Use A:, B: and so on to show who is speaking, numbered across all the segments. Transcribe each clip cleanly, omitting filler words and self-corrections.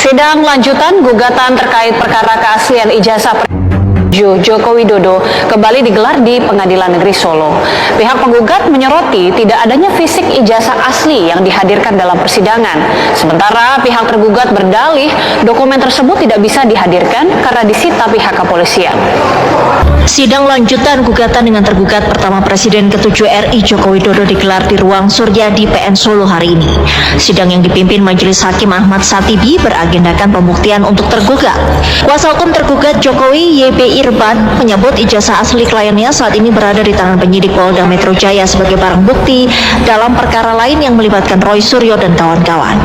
A: Sidang lanjutan gugatan terkait perkara keaslian ijazah Joko Widodo kembali digelar di Pengadilan Negeri Solo. Pihak penggugat menyoroti tidak adanya fisik ijazah asli yang dihadirkan dalam persidangan. Sementara pihak tergugat berdalih dokumen tersebut tidak bisa dihadirkan karena disita pihak kepolisian.
B: Sidang lanjutan gugatan dengan tergugat pertama Presiden ke-7 RI Joko Widodo digelar di Ruang Suryadi PN Solo hari ini. Sidang yang dipimpin Majelis Hakim Ahmad Satibi beragendakan pembuktian untuk tergugat. Kuasa hukum tergugat Jokowi YB Irban menyebut ijazah asli kliennya saat ini berada di tangan penyidik Polda Metro Jaya sebagai barang bukti dalam perkara lain yang melibatkan Roy Suryo dan kawan-kawan.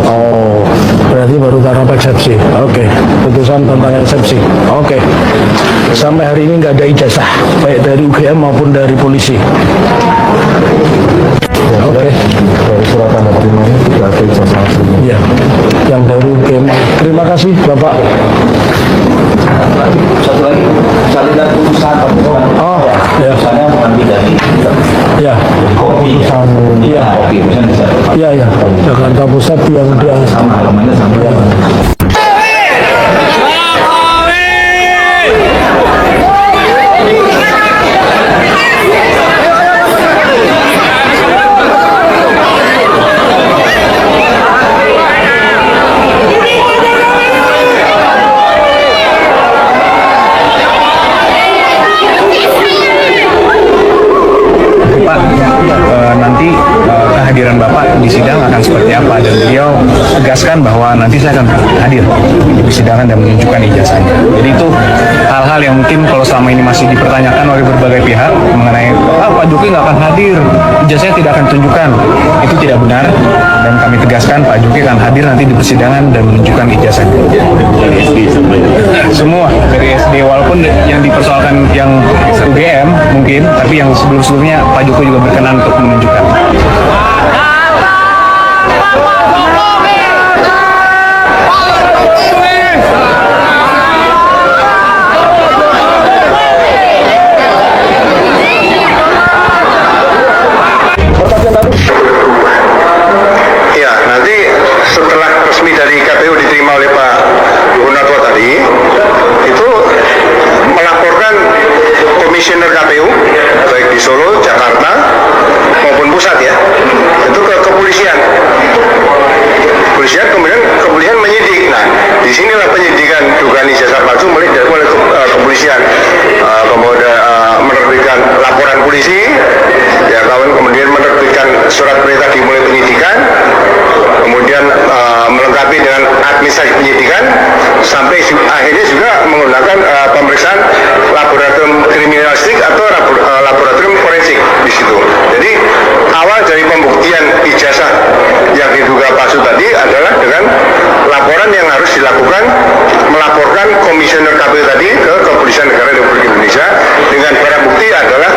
C: Oh, berarti baru karena eksepsi. Oke, putusan tentang eksepsi. Oke. Sampai hari ini nggak ada ijazah, baik dari UGM maupun dari polisi. Oke.
D: Dari surat tanda terimanya tidak ada ijazah aslinya.
C: Ya, yang dari UGM. Terima kasih, Bapak.
D: Satu lagi, salinan putusan.
C: Oh, ya.
D: Misalnya mengambil dari
C: Ya.
D: kopi.
C: Iya.
D: Kopi, misalnya bisa.
C: Iya, ya. Jakarta Pusat yang dia
D: Sama halamannya sama.
C: Ya.
E: Nanti kehadiran Bapak di sidang akan seperti apa, dan beliau tegaskan bahwa nanti saya akan hadir di persidangan dan menunjukkan ijazahnya. Jadi itu hal-hal yang mungkin kalau selama ini masih dipertanyakan oleh berbagai pihak mengenai Pak Jokowi nggak akan hadir, ijazahnya tidak akan tunjukkan, itu tidak benar, dan kami tegaskan Pak Jokowi akan hadir nanti di persidangan dan menunjukkan ijazahnya. Semua dari SD, walaupun yang dipersoalkan yang UGM mungkin, tapi yang sebelum-sebelumnya Pak Jokowi juga berkenan untuk menunjukkan.
F: Ya, nanti setelah resmi dari KPU diterima oleh Pak Gunatua tadi, itu melaporkan komisioner KPU baik di Solo, Jakarta maupun pusat ya, itu ke kepolisian. Kemudian kepolisian menyidik. Nah, disinilah penyidikan dugaan ijazah palsu mulai kepolisian, kemudian menerbitkan laporan polisi, ya kemudian menerbitkan surat perintah dimulai penyidikan, kemudian melengkapi dengan administrasi penyidikan, sampai akhirnya juga menggunakan pemeriksaan laboratorium kriminalistik atau laboratorium forensik di situ. Jadi awal dari pembuktian ijazah yang diduga palsu tadi adalah dengan laporan yang harus dilakukan, melaporkan komisioner KPU tadi ke Kepolisian Negara Republik Indonesia dengan barang bukti adalah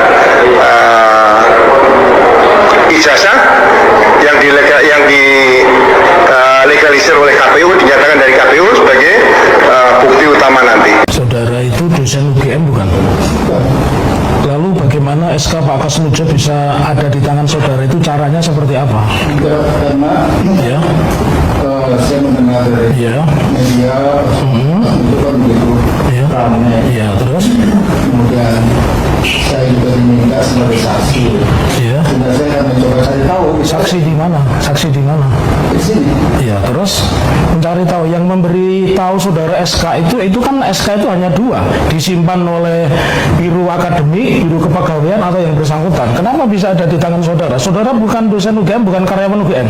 F: ijazah yang dilegalisir oleh KPU, dinyatakan dari KPU sebagai bukti utama nanti.
C: Saudara itu dosen UGM bukan? Lalu bagaimana SK Pak Kasnujo bisa ada di tangan saudara itu, caranya seperti apa?
D: Karena
C: Ya,
D: saya mendengar dari
C: ya,
D: media itu kan begitu
C: ya,
D: ramai.
C: ya, terus,
D: Kemudian saya juga diminta sebagai saksi.
C: ya.
D: Sehingga saya akan mencoba cari tahu.
C: Saksi di mana? Saksi di mana?
D: Di sini.
C: Ya, terus mencari tahu. Yang memberi tahu saudara SK itu kan SK itu hanya dua, disimpan oleh Biro Akademik, Biro Kepegawaian atau yang bersangkutan. Kenapa bisa ada di tangan saudara? Saudara bukan dosen UGM, bukan karyawan UGM.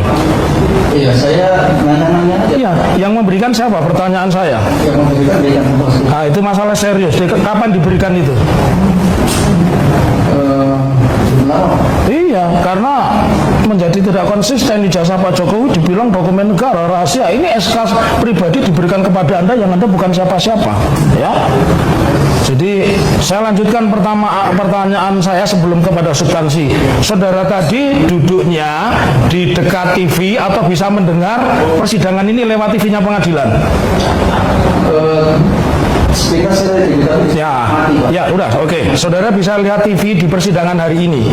D: Iya, saya nanya-nanya aja.
C: Iya, yang memberikan siapa? Pertanyaan saya.
D: Yang memberikan dia yang memposting.
C: Nah, itu masalah serius. Kapan diberikan itu? Iya, karena menjadi tidak konsisten ijazah Pak Jokowi dibilang dokumen negara rahasia. Ini SK pribadi diberikan kepada Anda yang Anda bukan siapa-siapa, ya. Jadi saya lanjutkan pertanyaan saya sebelum kepada substansi. Saudara tadi duduknya di dekat TV atau bisa mendengar persidangan ini lewat TV-nya pengadilan? Ya, udah, oke. Saudara bisa lihat TV di persidangan hari ini.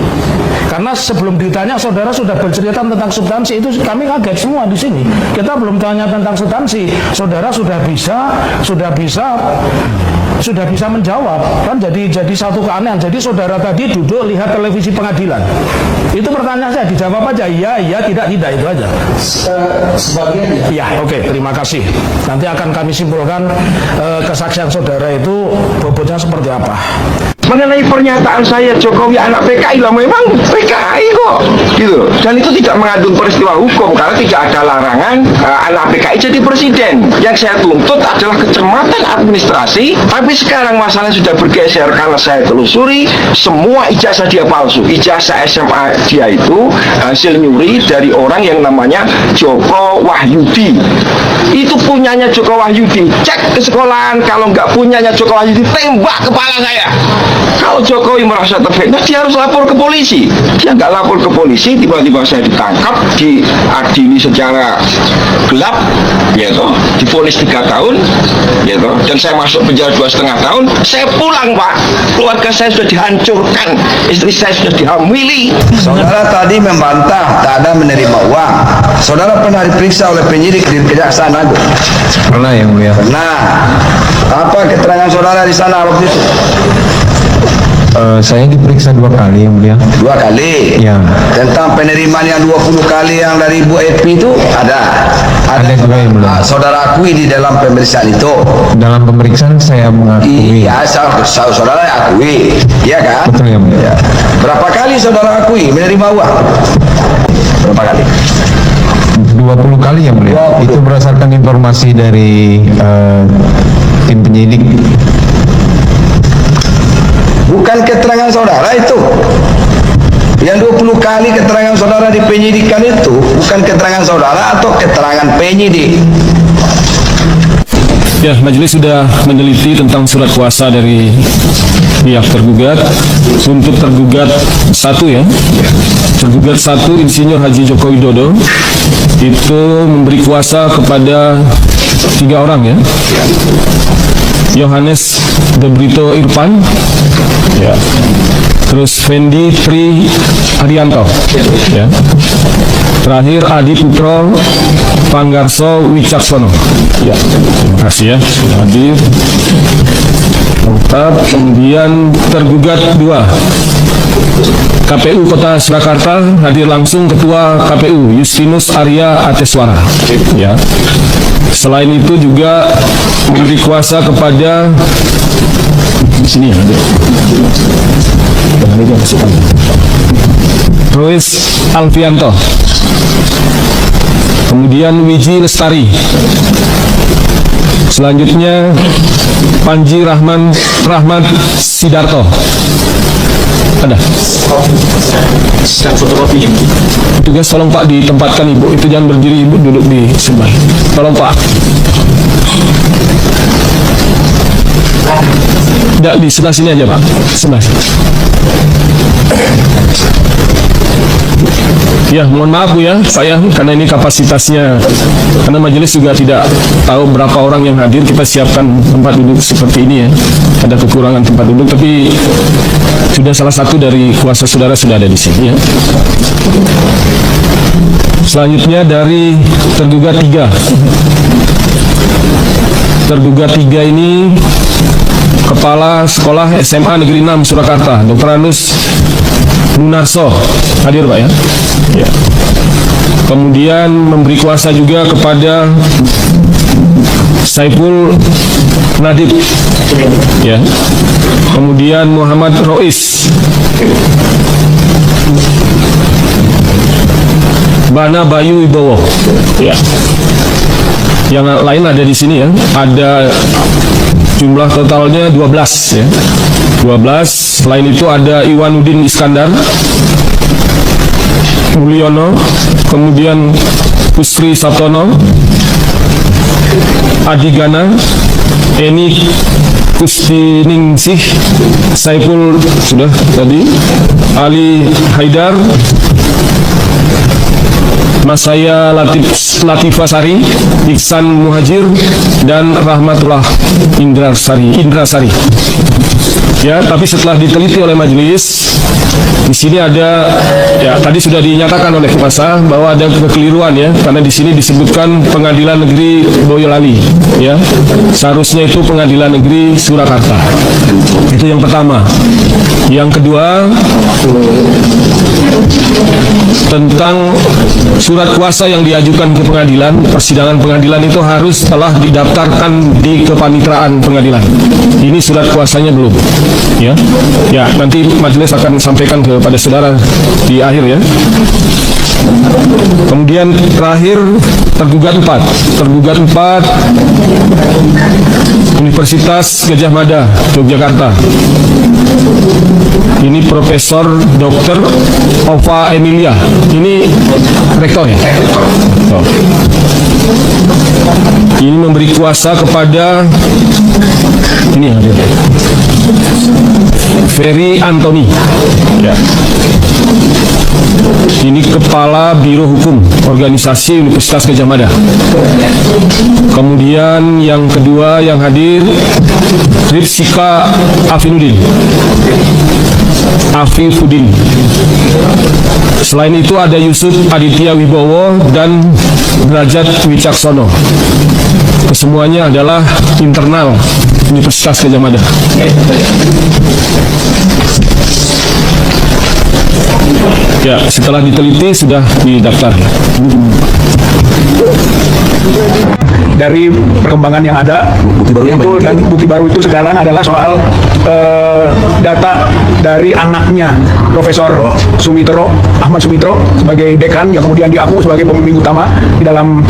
C: Karena sebelum ditanya, saudara sudah bercerita tentang substansi, itu kami kaget semua di sini. Kita belum tanya tentang substansi, saudara sudah bisa menjawab, kan jadi satu keanehan. Jadi saudara tadi duduk lihat televisi pengadilan. Itu pertanyaan saya, dijawab aja iya, tidak, itu aja.
D: Sebagian ya.
C: Ya, oke, terima kasih. Nanti akan kami simpulkan kesaksian saudara itu bobotnya seperti apa.
G: Mengenai pernyataan saya Jokowi anak PKI lah, memang PKI kok gitu, dan itu tidak mengandung peristiwa hukum karena tidak ada larangan anak PKI jadi presiden. Yang saya tuntut adalah kecermatan administrasi, tapi sekarang masalahnya sudah bergeser karena saya telusuri semua ijazah dia palsu. Ijazah SMA dia itu hasil nyuri dari orang yang namanya Joko Wahyudi. Itu punyanya Joko Wahyudi. Cek ke sekolahan, kalau nggak punyanya Joko Wahyudi tembak kepala saya. Kalau Jokowi merasa terfitnah, dia harus lapor ke polisi. Dia nggak lapor ke polisi, tiba-tiba saya ditangkap, diadili secara gelap, gitu, divonis 3 tahun, gitu, dan saya masuk penjara 2,5 tahun. Saya pulang, Pak. Keluarga saya sudah dihancurkan, istri saya sudah dihamili.
H: Saudara tadi membantah tak ada menerima uang. Saudara pernah diperiksa oleh penyidik di Kejaksaan Agung?
E: Pernah yang mulia.
H: Nah, apa keterangan saudara di sana waktu itu?
E: Saya diperiksa 2 kali yang mulia.
H: 2 kali?
E: Ya.
H: Tentang penerimaan yang 20 kali yang dari Bu Epi itu ada
E: juga yang mulia.
H: Saudara akui di dalam pemeriksaan itu?
E: Dalam pemeriksaan saya mengakui.
H: Iya, saudara akui, iya kan?
E: Betul yang mulia.
H: Ya. Berapa kali saudara akui menerima uang? Berapa kali?
E: 20 kali yang mulia.
H: 20.
E: Itu berdasarkan informasi dari tim penyidik.
H: Bukan keterangan saudara itu. Yang 20 kali keterangan saudara di penyidikan itu bukan keterangan saudara atau keterangan penyidik.
I: Ya, majelis sudah meneliti tentang surat kuasa dari pihak tergugat. Untuk tergugat 1 ya, tergugat 1 Insinyur Haji Joko Widodo itu memberi kuasa kepada 3 orang ya. Yohanes De Brito Irfan, ya. Terus Fendi Tri Arianto, ya. Terakhir Adi Putro Panggarso Wicaksono. Ya, terima kasih ya sudah hadir. Lengkap. Kemudian tergugat 2 KPU Kota Surakarta, hadir langsung Ketua KPU Justinus Arya Ateswara. Ya. Selain itu juga memberi kuasa kepada di sini ya. Rois Alfianto. Kemudian Wiji Lestari. Selanjutnya Panji Rahmat Sidarto. Ada. Tugas tolong Pak ditempatkan Ibu, itu jangan berdiri Ibu, duduk di sebelah. Tolong Pak. Tidak, di sebelah sini aja Pak, sebelah sini. Ya, mohon maaf Bu ya, saya karena ini kapasitasnya, karena majelis juga tidak tahu berapa orang yang hadir, kita siapkan tempat duduk seperti ini ya. Ada kekurangan tempat duduk, tapi sudah salah satu dari kuasa saudara sudah ada di sini ya. Selanjutnya dari tergugat 3. Tergugat 3 ini Kepala Sekolah SMA Negeri 6 Surakarta, Dr. Anus Lunarso, hadir Pak ya. Ya. Kemudian memberi kuasa juga kepada Saiful Nadib, ya. Kemudian Muhammad Rois, Bana Bayu Wibowo, ya. Yang lain ada di sini ya. Ada jumlah totalnya 12 ya. 12. Selain itu ada Iwanuddin Iskandar Mulyono, kemudian Pusri Sabtono, Adi Gana, Eni Kustiningsih, Saiful sudah tadi, Ali Haidar, Mas saya Latifah Sari, Iksan Muhajir, dan Rahmatullah Indrasari. Ya, tapi setelah diteliti oleh majelis, di sini ada, ya tadi sudah dinyatakan oleh kuasa bahwa ada kekeliruan ya, karena di sini disebutkan Pengadilan Negeri Boyolali, ya, seharusnya itu Pengadilan Negeri Surakarta. Itu yang pertama. Yang kedua, tentang surat kuasa yang diajukan ke pengadilan, persidangan pengadilan itu harus telah didaftarkan di kepanitraan pengadilan. Ini surat kuasanya belum, ya. Ya, nanti majelis akan sampaikan kepada saudara di akhir ya. Kemudian terakhir tergugat 4 Universitas Gadjah Mada Yogyakarta. Ini Profesor Dr. Ova Emilia. Ini rektor ya? Oh. Ini memberi kuasa kepada ini ya, Ferry Anthony. Ya. Ini Kepala Biro Hukum Organisasi Universitas Gadjah Mada. Kemudian yang kedua yang hadir Rizka Afifuddin. Selain itu ada Yusuf Aditya Wibowo dan Derajat Wicaksono. Kesemuanya adalah internal Universitas Gadjah Mada. Ya, setelah diteliti sudah didaftar.
J: Dari perkembangan yang ada dan bukti baru itu sekarang adalah soal data dari anaknya Profesor Ahmad Sumitro sebagai dekan yang kemudian diaku sebagai pembimbing utama di dalam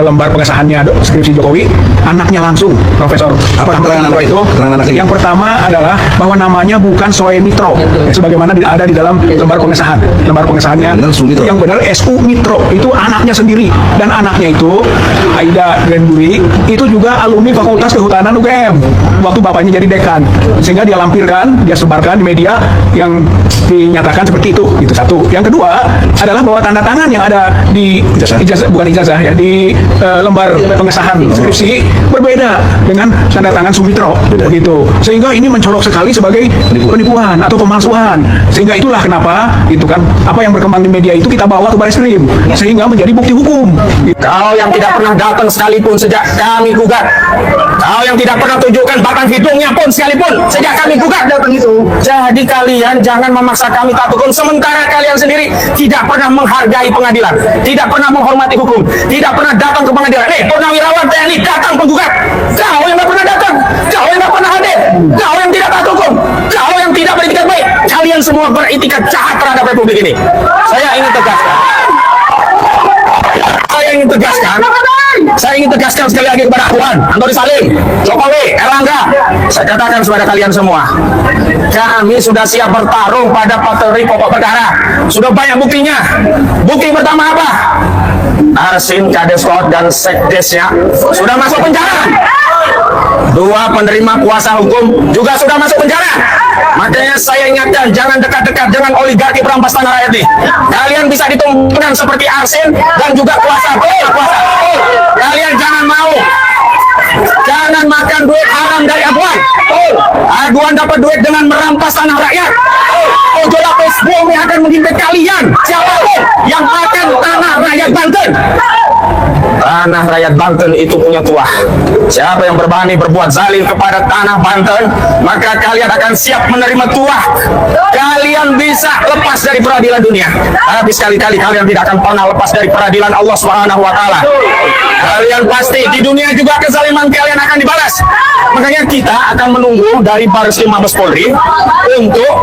J: lembar pengesahannya skripsi Jokowi. Anaknya langsung Profesor Ahmad Sumitro itu yang pertama adalah bahwa namanya bukan Soe Mitro sebagaimana ada di dalam lembar pengesahannya yang benar SU Mitro, itu anaknya sendiri, dan anaknya itu Aida Grenburi itu juga alumni Fakultas Kehutanan UGM waktu bapaknya jadi dekan, sehingga dia lampirkan, dia sebarkan di media yang dinyatakan seperti itu. Itu satu. Yang kedua adalah bahwa tanda tangan yang ada di ijazah ya, di lembar pengesahan skripsi berbeda dengan tanda tangan Sumitro begitu, sehingga ini mencolok sekali sebagai penipuan atau pemalsuan, sehingga itulah kenapa itu kan apa yang berkembang di media itu kita bawa ke Bareskrim sehingga menjadi bukti hukum.
K: Kau yang tidak pernah datang sekalipun sejak kami gugat, kau yang tidak pernah tunjukkan batang hidungnya pun sekalipun sejak kami gugat datang itu. Jadi kalian jangan memaksa kami taat hukum sementara kalian sendiri tidak pernah menghargai pengadilan, tidak pernah menghormati hukum, tidak pernah datang ke pengadilan. Purnawirawan TNI datang penggugat, kau yang tidak pernah datang, kau yang tidak pernah hadir, kau yang tidak taat hukum, kau yang tidak beretikat baik, kalian semua beretikat jahat terhadap Republik ini. Saya ingin tegaskan sekali lagi kepada Puan, Antoni Salim, Jokowi, Erlangga. Saya katakan kepada kalian semua, kami sudah siap bertarung pada materi pokok perkara. Sudah banyak buktinya. Bukti pertama apa? Arsin, Kadeskot, dan Sekdesnya sudah masuk penjara. 2 penerima kuasa hukum juga sudah masuk penjara. Makanya saya ingatkan, jangan dekat-dekat dengan oligarki perampas tanah rakyat ini. Kalian bisa ditumpangkan seperti Arsin dan juga kuasa. Kalian jangan mau. Jangan makan duit haram dari Aguan. Aguan dapat duit dengan merampas tanah rakyat. Ojo lapis bumi akan menghimpit kalian. Siapapun yang makan tanah rakyat Banten. Tanah rakyat Banten itu punya tuah. Siapa yang berani berbuat zalim kepada tanah Banten, maka kalian akan siap menerima tuah. Kalian bisa lepas dari peradilan dunia, tapi sekali-kali kalian tidak akan pernah lepas dari peradilan Allah Subhanahu wa Ta'ala. Kalian pasti di dunia juga kezaliman kalian akan dibalas. Makanya kita akan menunggu dari Bareskrim Mabes Polri untuk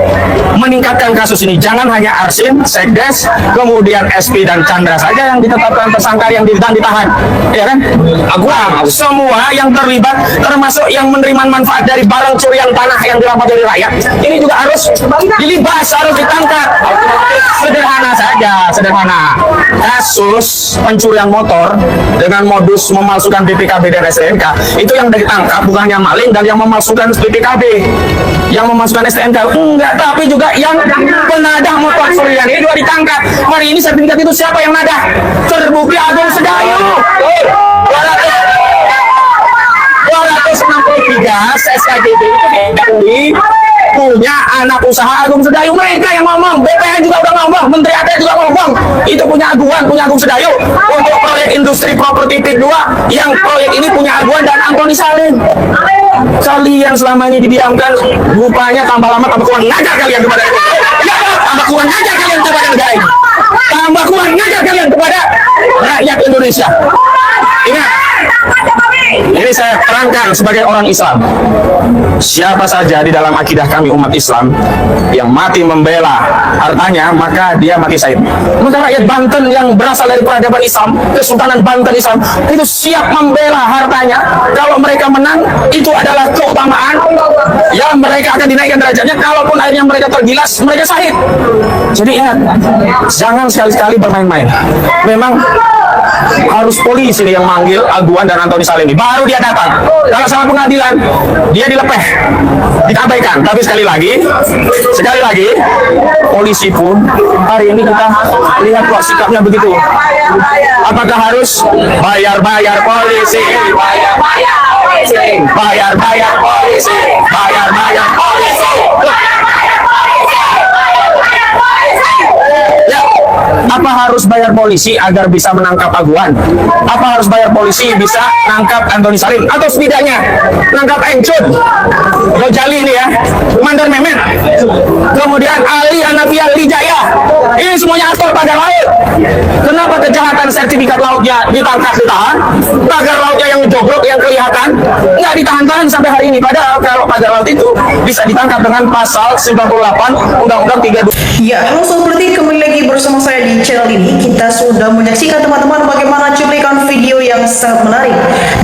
K: meningkatkan kasus ini. Jangan hanya Arsin, Sekdes, kemudian SP dan Chandra saja yang ditetapkan tersangka yang ditahan. aguan, ya kan? Aguan, semua yang terlibat, termasuk yang menerima manfaat dari barang curian tanah yang dirampas dari rakyat, ini juga harus dilibas, harus ditangkap. Sederhana saja, sederhana. Kasus pencurian motor dengan modus memalsukan BPKB dan STNK, itu yang ditangkap bukan yang maling dan yang memalsukan BPKB, yang memasukkan STNK enggak, tapi juga yang penadah motor curian ini juga ditangkap. Hari ini sertifikat itu siapa yang nadah? Terbukti Agung Sedayu. 263 SKDP itu punya anak usaha Agung Sedayu, mereka yang ngomong, BPN juga udah ngomong, Menteri ATR juga ngomong, itu punya Agung Sedayu untuk proyek industri properti PIK 2, yang proyek ini punya Aguan dan Antoni Salim. Kalian selama ini didiamkan, rupanya tambah lama tambah kurang ngajar kalian kepada tambah kurang ngajar kalian kepada negara ini, tambah kurang ngajar kalian kepada rakyat Indonesia. Ingat, ini saya terangkan sebagai orang Islam. Siapa saja di dalam akidah kami umat Islam yang mati membela hartanya, maka dia mati syahid. Maka rakyat Banten yang berasal dari peradaban Islam, Kesultanan Banten Islam, itu siap membela hartanya. Kalau mereka menang, itu adalah keutamaan yang mereka akan dinaikkan derajatnya. Kalaupun akhirnya mereka tergilas, mereka syahid. Jadi ingat, jangan sekali-sekali bermain-main. Memang harus polisi yang manggil Aguan dan Antoni Salim, baru dia datang. Kalau sama pengadilan, dia dilepeh, diabaikan. Tapi sekali lagi, polisi pun hari ini kita lihat kok sikapnya begitu. Apakah harus bayar polisi, bayar polisi, bayar polisi? Apa harus bayar polisi agar bisa menangkap Aguan? Apa harus bayar polisi bisa nangkap Antoni Salim? Atau setidaknya nangkap Encut, Gojali ini ya, Mandar Memet, kemudian Ali Hanafiah Lijaya, ini semuanya aktor pagar laut. Kenapa kejahatan sertifikat lautnya ditangkap, ditahan, pagar lautnya yang jogrok, yang kelihatan nggak ditahan-tahan sampai hari ini? Padahal kalau pagar laut itu bisa ditangkap dengan pasal 98 Undang-Undang 32.
L: Ya, halo Sobat Politik, kembali lagi bersama saya di channel ini. Kita sudah menyaksikan teman-teman bagaimana cuplikan video yang sangat menarik.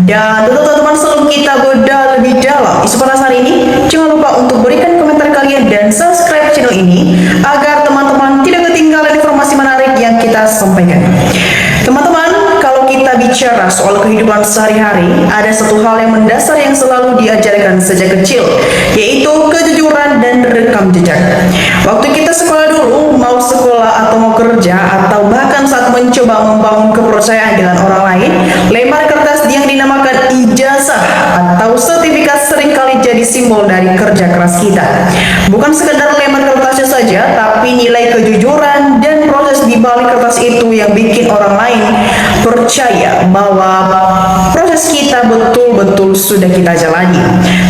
L: Dan tentu teman-teman, sebelum kita bedah lebih dalam isu panas hari ini, jangan lupa untuk berikan komentar kalian dan subscribe channel ini agar teman-teman tidak ketinggalan informasi menarik yang kita sampaikan. Teman-teman, kalau kita bicara soal kehidupan sehari-hari, ada satu hal yang mendasar yang selalu diajarkan sejak kecil, yaitu kejujuran dan rekam jejak. Waktu kita sekolah dulu, mau sekolah atau mau kerja, atau bahkan saat mencoba membangun kepercayaan dengan orang lain, lembar kertas yang dinamakan ijazah atau sertifikat seringkali jadi simbol dari kerja keras kita. Bukan sekedar lembar kertasnya saja, tapi nilai kejujuran dan proses di balik kertas itu yang bikin orang lain percaya bahwa proses kita betul-betul sudah kita jalani.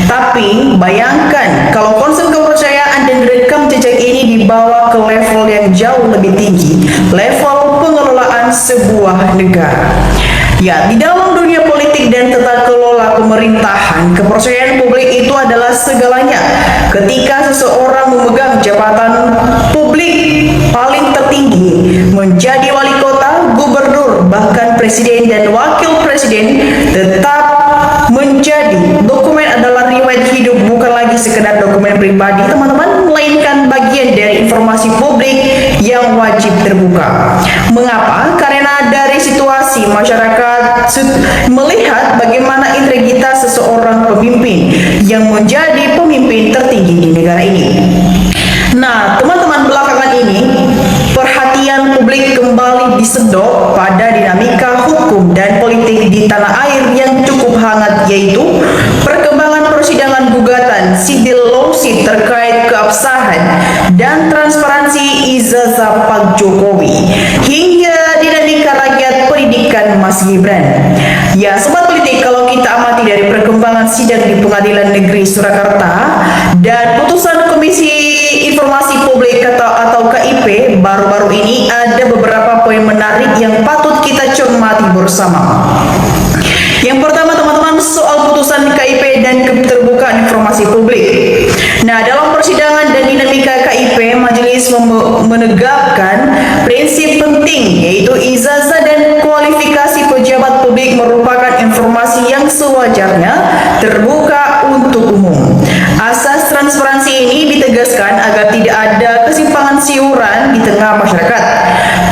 L: Tapi bayangkan kalau konsep kepercayaan dan rekam jejak ini dibawa ke level yang jauh lebih tinggi, level pengelolaan sebuah negara. Ya, di dalam dunia politik dan tata kelola pemerintahan, kepercayaan publik itu adalah segalanya. Ketika seseorang memegang jabatan publik paling tertinggi, menjadi wali kota, gubernur, bahkan presiden dan wakil presiden, tetap menjadi dokumen adalah riwayat hidup, bukan lagi sekedar dokumen pribadi teman-teman, melainkan bagian dari informasi publik yang wajib terbuka. Mengapa? Karena dari situasi masyarakat melihat bagaimana integritas seseorang pemimpin yang menjadi pemimpin tertinggi di negara ini. Nah, teman-teman, belakangan ini perhatian publik kembali disedot pada dinamika hukum dan politik di tanah air yang cukup hangat, yaitu perkembangan persidangan gugatan civil lawsuit terkait keabsahan dan transparansi ijazah Pak Jokowi hingga dinamika rakyat pendidikan Mas Gibran. Ya, Sobat Politik, kalau kita amati dari perkembangan sidang di Pengadilan Negeri Surakarta dan putusan Komisi Informasi Publik atau KIP baru-baru ini, ada beberapa poin menarik yang patut kita cermati bersama. Yang pertama, teman-teman, soal putusan KIP dan keterbukaan informasi publik. Nah, dalam persidangan dan dinamika KIP, majelis menegakkan prinsip penting, yaitu ijazah dan kualifikasi pejabat sewajarnya terbuka untuk umum. Asas transparansi ini ditegaskan agar tidak ada kesimpangan siuran di tengah masyarakat.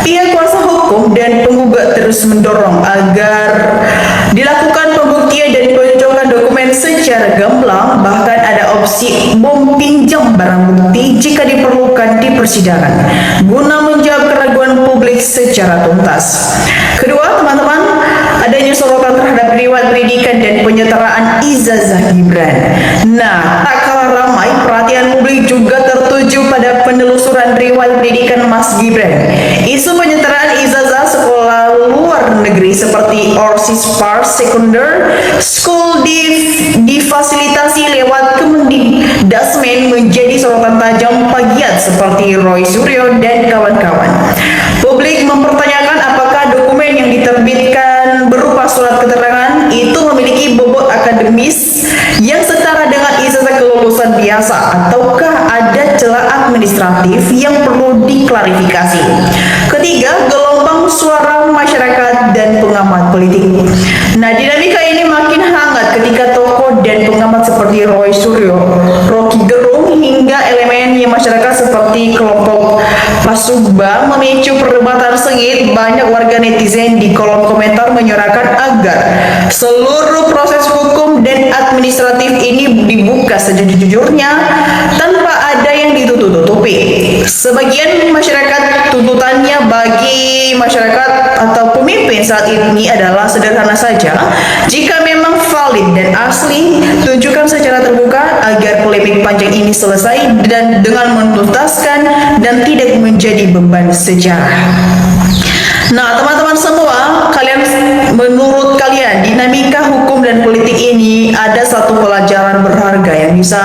L: Pihak kuasa hukum dan penggugat terus mendorong agar dilakukan pembuktian dan pencocokan dokumen secara gamblang, bahkan ada opsi meminjam barang bukti jika diperlukan di persidangan guna menjawab keraguan publik secara tuntas. Kedua, teman-teman, adanya sorotan terhadap riwayat pendidikan dan penyetaraan ijazah Gibran. Nah, tak kalah ramai perhatian publik juga tertuju pada penelusuran riwayat pendidikan Mas Gibran. Isu penyetaraan ijazah sekolah luar negeri seperti Orsis Par Secondary School difasilitasi lewat Kemendikbudrismen menjadi sorotan tajam pegiat seperti Roy Suryo dan kawan-kawan. Publik mempertanyakan apakah dokumen yang diterbitkan berupa surat keterangan itu memiliki bobot akademis yang setara dengan ijazah kelulusan biasa, ataukah ada celah administratif yang perlu diklarifikasi. Ketiga, gelombang suara masyarakat dan pengamat politik. Nah, dinamika ini makin hangat ketika tokoh dan pengamat seperti Roy Suryo, Rocky Gerung, hingga elemen masyarakat seperti kelompok Pasugba memicu perdebatan sengit. Banyak warga netizen di kolom komentar menyuarakan agar seluruh proses hukum dan administratif ini dibuka sejujur-jujurnya tanpa ada yang ditutup-tutupi. Sebagian masyarakat tuntutannya bagi masyarakat atau pemimpin saat ini adalah sederhana saja. Jika memang valid dan asli, tunjukkan secara terbuka agar polemik panjang ini selesai dan dengan menuntaskan dan tidak menjadi beban sejarah. Nah, teman-teman semua, menurut kalian dinamika hukum dan politik ini ada satu pelajaran berharga yang bisa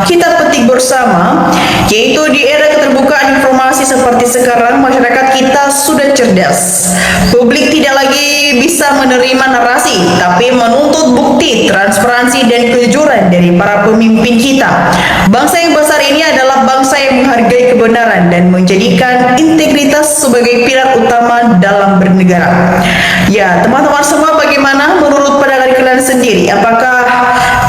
L: kita petik bersama, yaitu di era keterbukaan informasi seperti sekarang, masyarakat kita sudah cerdas. Publik tidak lagi bisa menerima narasi, tapi menuntut bukti, transparansi, dan kejujuran dari para pemimpin kita. Bangsa yang besar ini adalah bangsa yang menghargai kebenaran dan menjadikan integritas sebagai pilar utama dalam bernegara. Ya, teman-teman semua, bagaimana menurut pandangan kalian sendiri? Apakah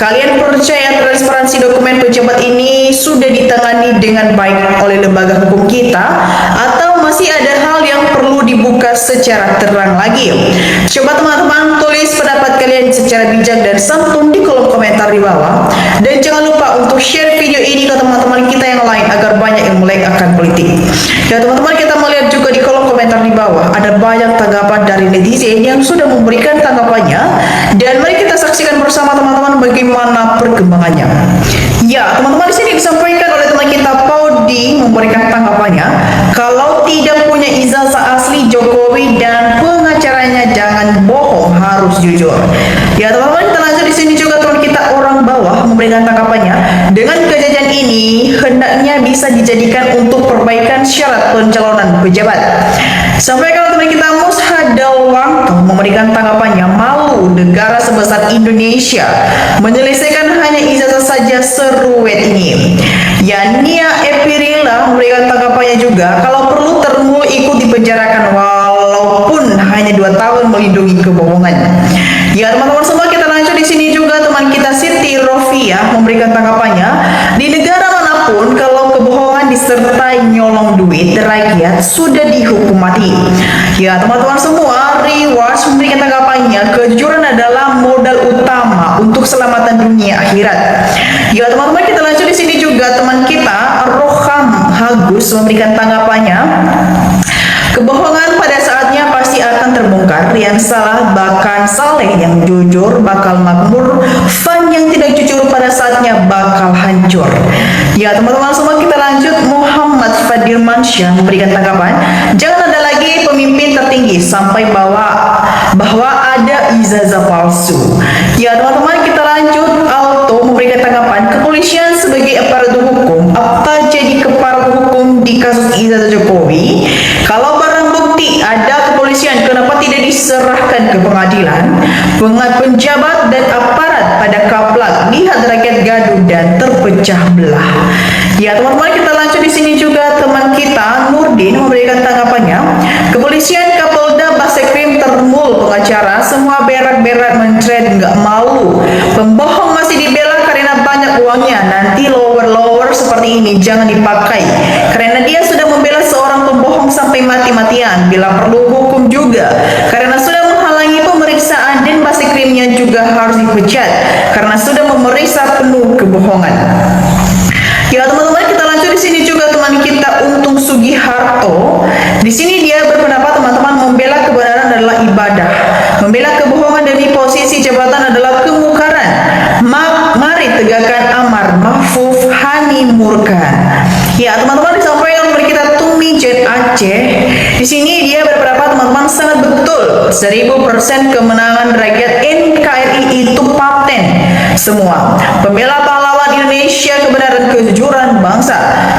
L: kalian percaya transparansi dokumen pejabat ini sudah ditangani dengan baik oleh lembaga hukum kita, atau masih ada hal yang perlu dibuka secara terang lagi? Coba teman-teman tulis pendapat kalian secara bijak dan santun di kolom komentar di bawah, dan jangan lupa untuk share video ini ke teman-teman kita yang lain agar banyak yang melek akan politik. Ya teman-teman, kita melihat juga di kolom komentar di bawah ada banyak tanggapan dari netizen yang sudah memberikan tanggapannya, dan mari kita saksikan bersama teman-teman bagaimana perkembangannya. Ya teman-teman, di sini disampaikan oleh teman kita Paudi memberikan tanggapannya, kalau tidak punya ijazah asli Jokowi dan pengacaranya jangan bohong, harus jujur. Ya teman-teman, kita lanjut. Di sini juga teman kita orang bawah memberikan tanggapannya, dengan kejadian ini hendaknya bisa dijadikan untuk perbaikan syarat pencalonan pejabat. Sampai kalau teman kita Mushadalwanto memberikan tanggapannya, malu negara sebesar Indonesia menyelesaikan hanya ijazah saja seruet ini. Ya, Nia Epirila memberikan tanggapannya juga, kalau perlu Termul ikut dipenjarakan walaupun hanya 2 tahun melindungi kebohongan. Ya teman-teman semua, kita lanjut. Di sini juga teman kita Siti Rofiah memberikan tanggapannya, di negara manapun kalau kebohongan disertai nyolong duit rakyat sudah dihukum mati. Ya teman-teman semua, Riwas memberikan tanggapannya, kejujuran adalah modal utama untuk keselamatan dunia akhirat. Ya teman-teman, kita lanjut. Di sini juga teman kita Roham Hagus memberikan tanggapannya, kebohongan pada saatnya pasti akan terbongkar, yang salah bahkan saleh, yang jujur bakal makmur, fan yang tidak jujur pada saatnya bakal hancur. Ya teman-teman semua, kita lanjut. Muhammad Fadil Mansyah memberikan tanggapan, jangan ada lagi pemimpin tertinggi sampai bahwa ada ijazah palsu. Ya teman-teman, kita lanjut. Alto memberikan tanggapan, kepolisian sebagai aparatur hukum, apa jadi kepala hukum di kasus ijazah Jokowi? Kalau barang bukti ada kepolisian, kenapa tidak diserahkan ke pengadilan, penjabat dan aparat pada kaplak lihat rakyat gaduh dan terpecah belah. Ya teman-teman, kita lanjut di sini juga teman kita Nurdin memberikan tanggapannya. Kepolisian Kapolda Basekrim termul pengacara, semua berak-berak mentret nggak malu. Pembohong masih dibela karena banyak uangnya. Nanti lower seperti ini jangan dipakai, karena dia sudah membela seorang pembohong sampai mati-matian. Bila perlu hukum juga, karena sudah menghalangi pemeriksaan, dan Basekrimnya juga harus dipecat karena sudah memeriksa penuh kebohongan. Ya teman-teman, kita lanjut di sini juga teman kita Untung Sugiharto. Di sini dia berpendapat teman-teman, membela kebenaran adalah ibadah, membela kebohongan demi posisi jabatan adalah kemungkaran. Mari tegakkan amar ma'ruf nahi munkar. Ya teman-teman, disampaikan oleh kita Tumijen Aceh. Di sini dia berpendapat teman-teman sangat betul, 1000% kemenangan rakyat NKRI itu paten semua. Pembela pahlawan Indonesia, kebenaran kejujuran bangsa.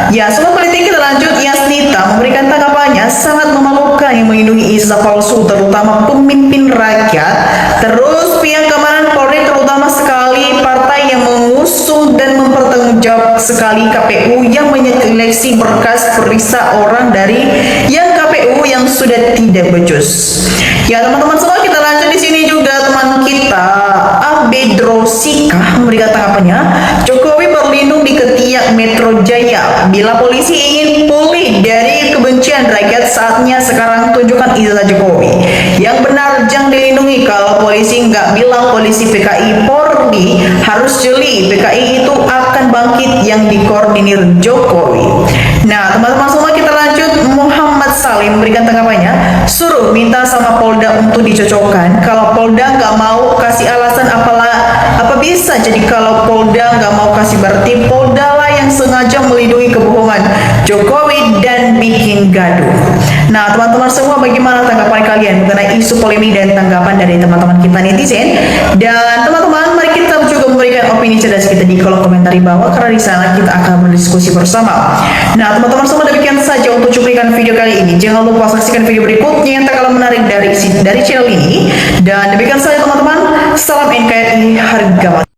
L: Ya, semua politik kita lanjut. Yasnita memberikan tanggapannya, sangat memalukan yang melindungi ijazah palsu terutama pemimpin rakyat. Terus pihak keamanan Polri terutama sekali partai yang mengusung dan mempertanggungjawab sekali KPU yang menyeleksi berkas periksa orang dari yang KPU yang sudah tidak becus. Ya teman-teman semua, kita lanjut di sini juga teman kita Abedrosika memberikan tanggapannya, Jokowi berlindung di ketiak Metro Jaya. Bila polisi ingin pulih dari kebencian rakyat, saatnya sekarang tunjukkan ijazah Jokowi yang benar, jangan dilindungi. Kalau polisi nggak bilang polisi PKI Polri harus jeli, PKI itu akan bangkit yang dikoordinir Jokowi. Nah teman-teman semua, kita lanjut. Muhammad Salim memberikan tanggapannya, suruh minta sama Polda untuk dicocokkan. Kalau Polda nggak mau kasih alasan apa bisa jadi kalau Polda nggak mau kasih, berarti Polda lah yang sengaja melindungi kebohongan Jokowi dan bikin gaduh. Nah teman-teman semua, bagaimana tanggapan kalian mengenai isu polemik dan tanggapan dari teman-teman kita netizen? Dan teman-teman, mari kita juga memberikan opini cerdas kita di kolom komentar di bawah, karena di sana kita akan berdiskusi bersama. Nah teman-teman semua, demikian saja untuk cuplikan video kali ini. Jangan lupa saksikan video berikutnya yang tak kalah menarik dari channel ini. Dan demikian saja teman-teman, salam NKRI, harga mati.